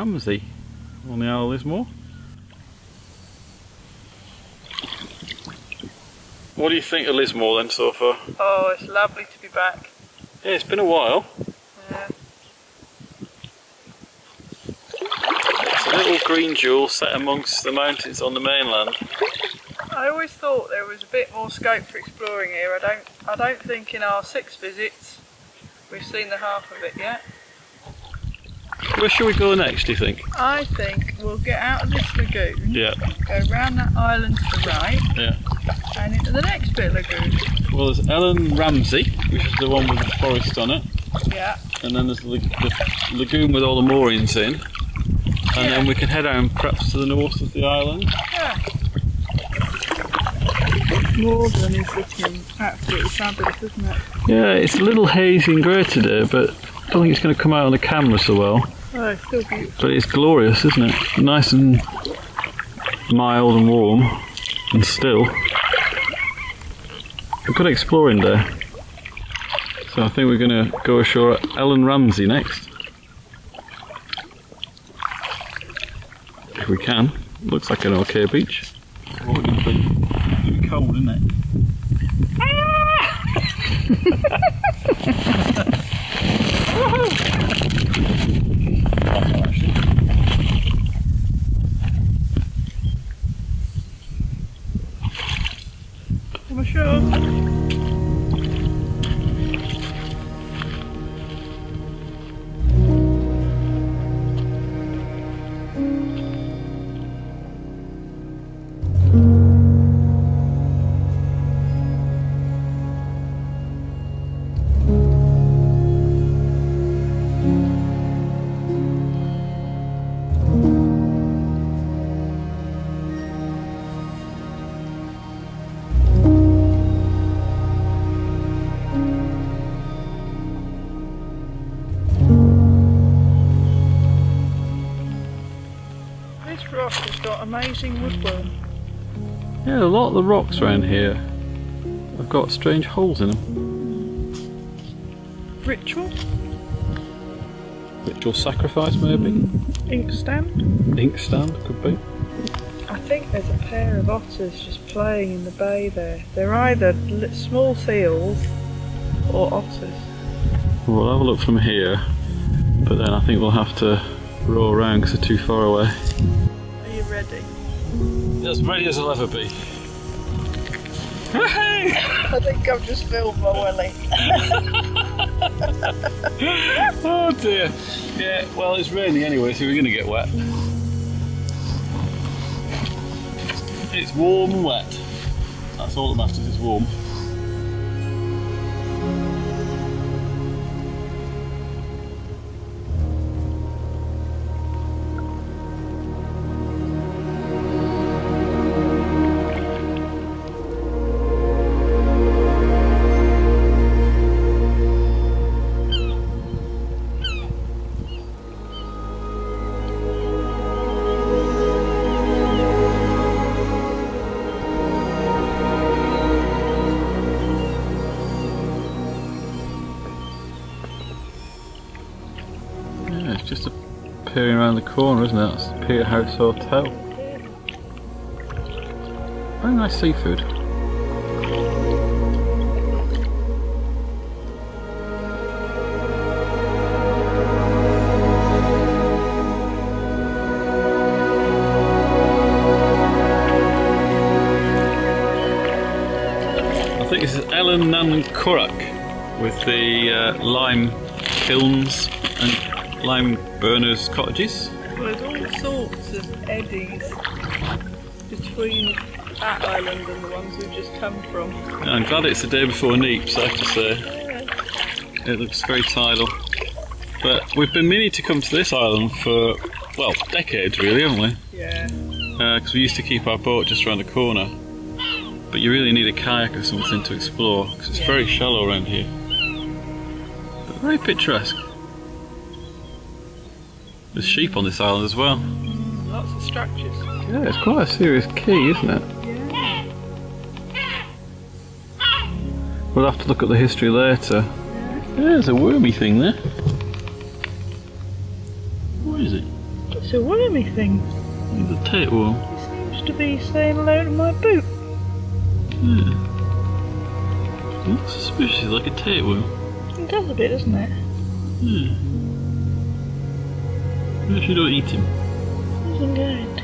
Ramsay on the Isle of Lismore. What do you think of Lismore then so far? Oh, it's lovely to be back. Yeah, it's been a while. Yeah. It's a little green jewel set amongst the mountains on the mainland. I always thought there was a bit more scope for exploring here. I don't think in our 6 visits we've seen the half of it yet. Where shall we go next, do you think? I think we'll get out of this lagoon, Yeah. go round that island to the right, Yeah. and into the next bit of lagoon. Well, there's Ellen Ramsay, which is the one with the forest on it. Yeah. And then there's the lagoon with all the moorings in. And then we can head down perhaps to the north of the island. Yeah. Northern is looking absolutely fabulous, isn't it? Yeah, it's a little hazy and grey today, but I don't think it's going to come out on the camera so well. Oh, it's still beautiful. But it's glorious, isn't it? Nice and mild and warm and still. A good exploring day. So I think we're going to go ashore at Ellen Ramsay next. If we can. Looks like an okay beach. Well, it's going to be cold, isn't it? I'm ashore. This rock has got amazing woodwork. Yeah, a lot of the rocks around here have got strange holes in them. Ritual? Ritual sacrifice, maybe? Inkstand? Inkstand, could be. I think there's a pair of otters just playing in the bay there. They're either small seals or otters. We'll have a look from here, but then I think we'll have to row around because they're too far away. Are you ready? As ready as I'll ever be. I think I've just filled my welly. Oh dear. Yeah, well it's raining anyway, so we're going to get wet. It's warm and wet. That's all that matters, it's warm. It's just appearing around the corner, isn't it? That's the Pier House Hotel. Very nice seafood. I think this is Ellen Nancorak with the lime kilns and lime burners cottages. Well, there's all sorts of eddies between that island and the ones we've just come from. I'm glad it's the day before Neeps, I have to say. Yeah. It looks very tidal. But we've been meaning to come to this island for, well, decades really, haven't we? Yeah. Because we used to keep our boat just around the corner. But you really need a kayak or something to explore, because it's very shallow around here. But very picturesque. There's sheep on this island as well. Lots of structures. Yeah, it's quite a serious key, isn't it? Yeah. We'll have to look at the history later. Yeah, there's a wormy thing there. What is it? It's a wormy thing. It's a tapeworm. It seems to be saying hello to my boot. Yeah. It looks suspiciously like a tapeworm. It does a bit, doesn't it? Yeah. Maybe you don't eat him. Isn't going to.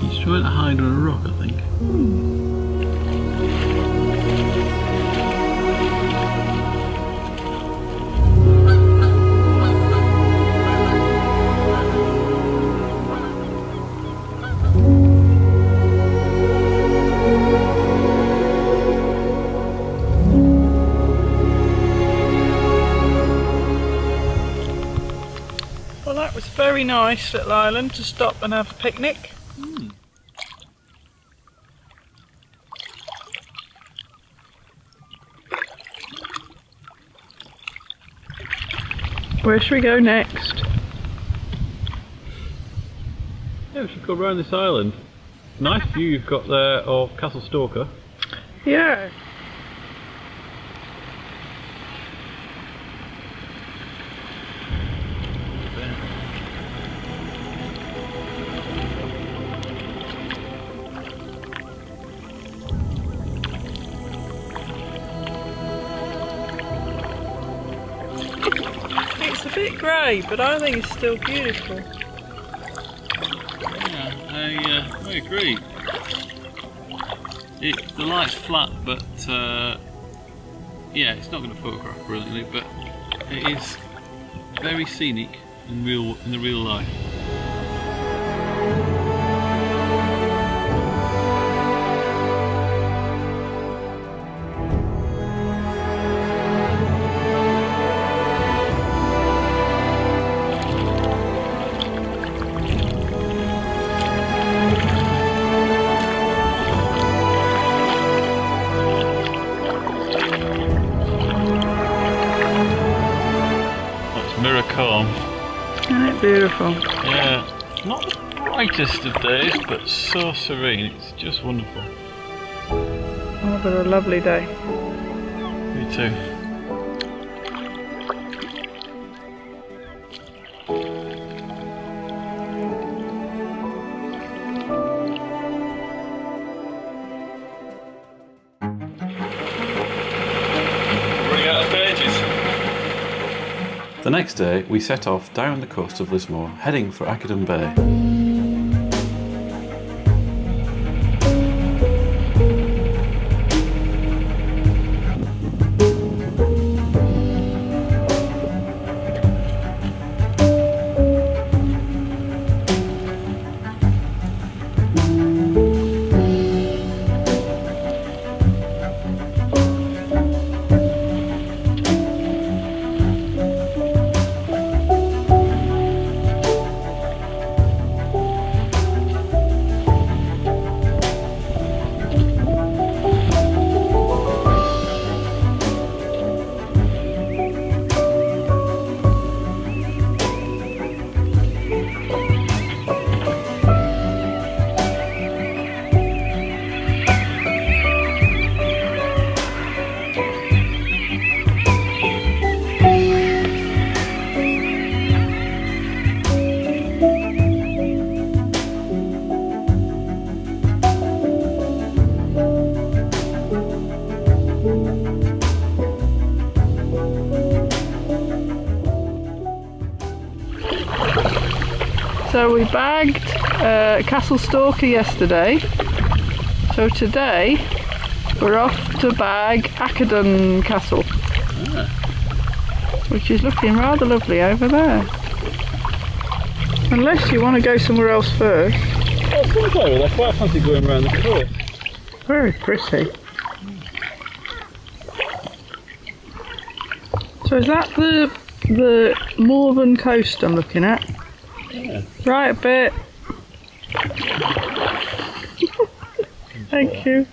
He's trying to hide on a rock, I think. Well, that was a very nice little island to stop and have a picnic. Where should we go next? Yeah, we should go around this island. Nice view you've got there of Castle Stalker. Yeah. It's a bit grey, but I think it's still beautiful. Yeah, I agree. The light's flat, but yeah, it's not going to photograph brilliantly, but it is very scenic in the real life. Calm. Isn't it beautiful? Yeah, not the brightest of days, but so serene, it's just wonderful. Oh, but a lovely day. Me too. Running out of pages. The next day, we set off down the coast of Lismore, heading for Achadun Bay. So we bagged Castle Stalker yesterday, so today we're off to bag Achadun Castle, which is looking rather lovely over there. Unless you want to go somewhere else first. Oh, somewhere, I quite fancy going around the coast. Very pretty. So is that the northern coast I'm looking at? Yeah. Right a bit. Thank you.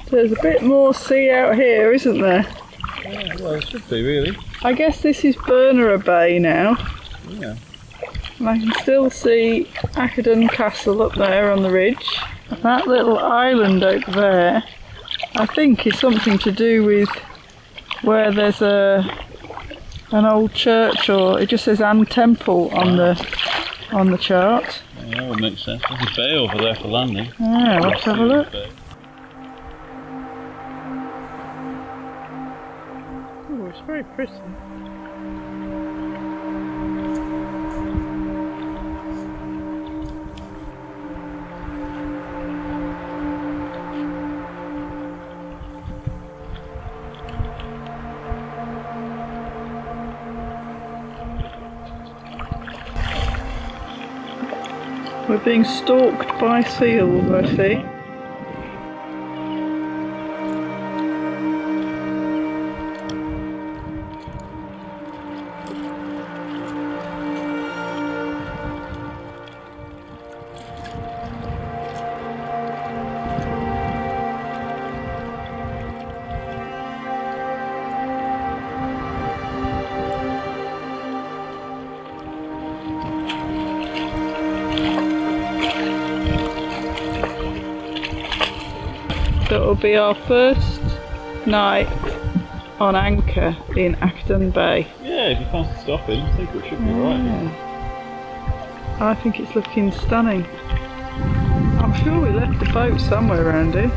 There's a bit more sea out here, isn't there? Yeah, well, it should be really. I guess this is Bernera Bay now. Yeah. And I can still see Achadun Castle up there on the ridge. And that little island over there, I think is something to do with where there's an old church, or it just says Anne Temple on the chart. Yeah, that would make sense. There's a bay over there for landing. Yeah, let's have a look. Oh, it's very pretty. We're being stalked by seals, I see. It'll be our first night on anchor in Achadun Bay. Yeah, if you fancy stopping, I think we should be right. I think it's looking stunning. I'm sure we left the boat somewhere around here.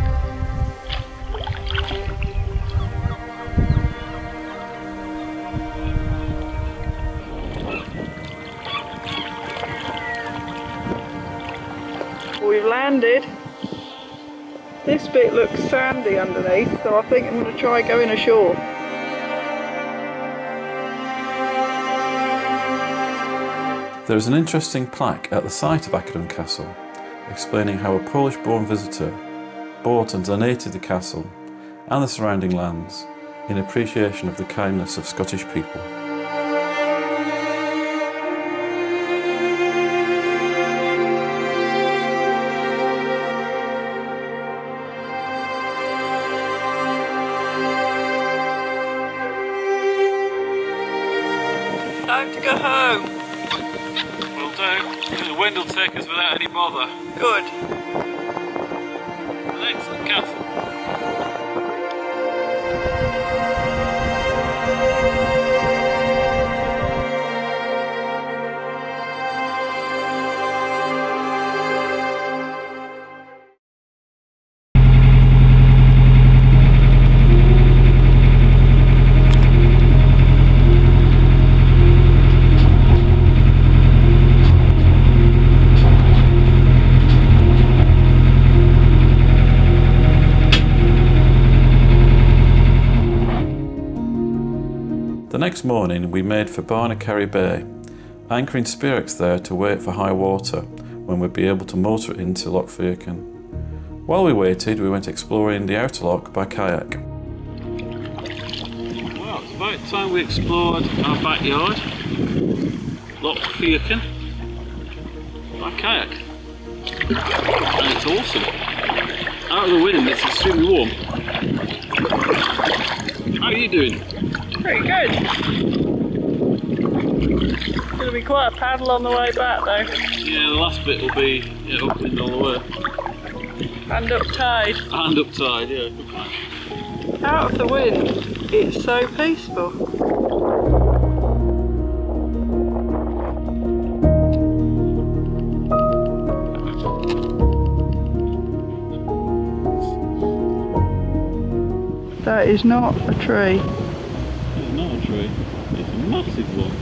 We've landed. This bit looks sandy underneath, so I think I'm going to try going ashore. There is an interesting plaque at the site of Achadun Castle, explaining how a Polish-born visitor bought and donated the castle and the surrounding lands in appreciation of the kindness of Scottish people. Time to go home. Will do. The wind will take us without any bother. Good. An excellent castle. The next morning we made for Bernera Bay, anchoring Spearax there to wait for high water when we'd be able to motor into Loch Feochan. While we waited, we went exploring the outer loch by kayak. Well, it's about time we explored our backyard, Loch Feochan, by kayak. And it's awesome. Out of the wind, it's extremely warm. How are you doing? Pretty good. It's going to be quite a paddle on the way back though. Yeah, the last bit will be upwind all the way. And up tide. And up tide, yeah. Out of the wind, it's so peaceful. That is not a tree. It's not a tree, it's a massive one.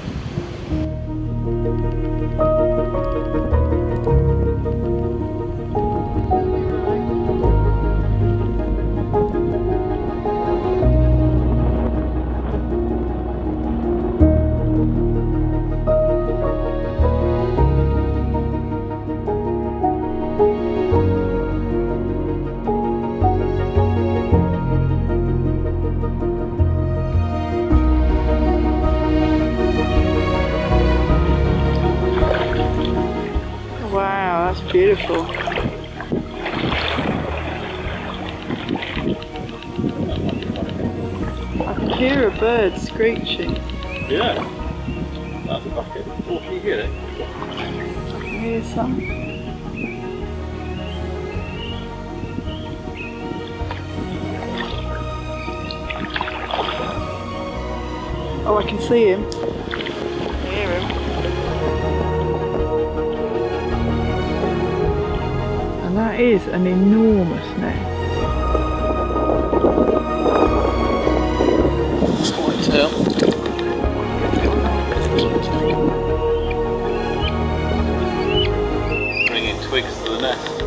Beautiful. I can hear a bird screeching. Yeah. That's a bucket. Oh, can you hear it? I can hear some. Oh, I can see him. I hear him. And that is an enormous net. Spotted tail. Bringing twigs to the nest.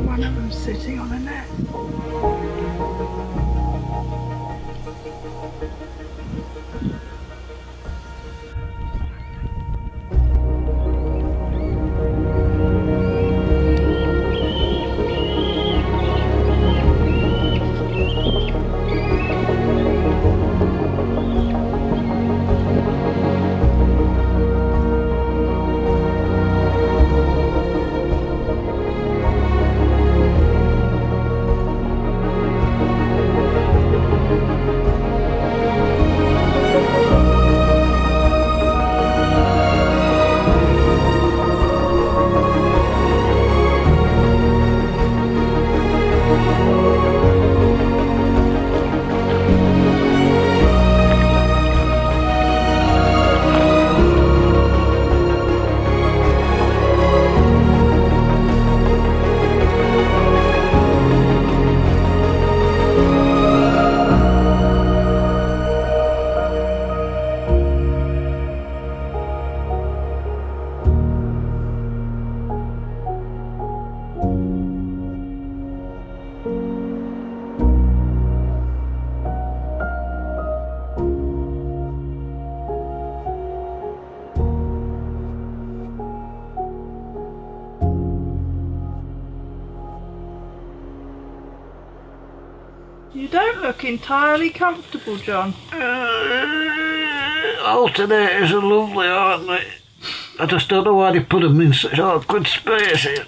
One of them sitting on a net. You don't look entirely comfortable, John. Alternators are lovely, aren't they? I just don't know why they put them in such awkward spaces.